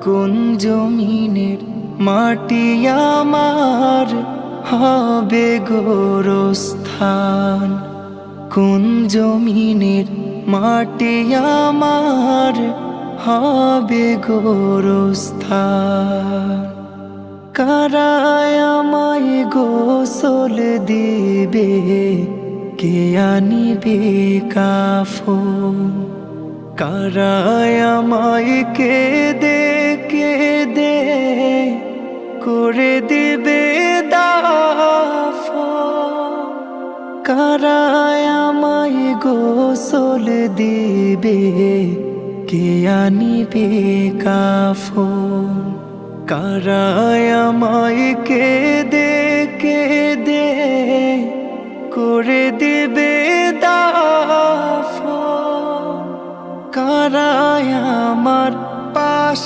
কোন জমিনের মাটি আমার হবে গোরস্থান, কোন জমিনের মাটি আমার হবে গোরস্থান। কারায় আমায় গোসল দিবে, কে আনিবে কাফন। কারায় আমায় কেঁদে কেঁদে করে দিবে দাফন। কারায় আমায় গোসল দিবে, কে আনিবে কাফন। কারায় আমায় কেঁদে কেঁদে করে দিবে দাফন। কারায় আমার পাশে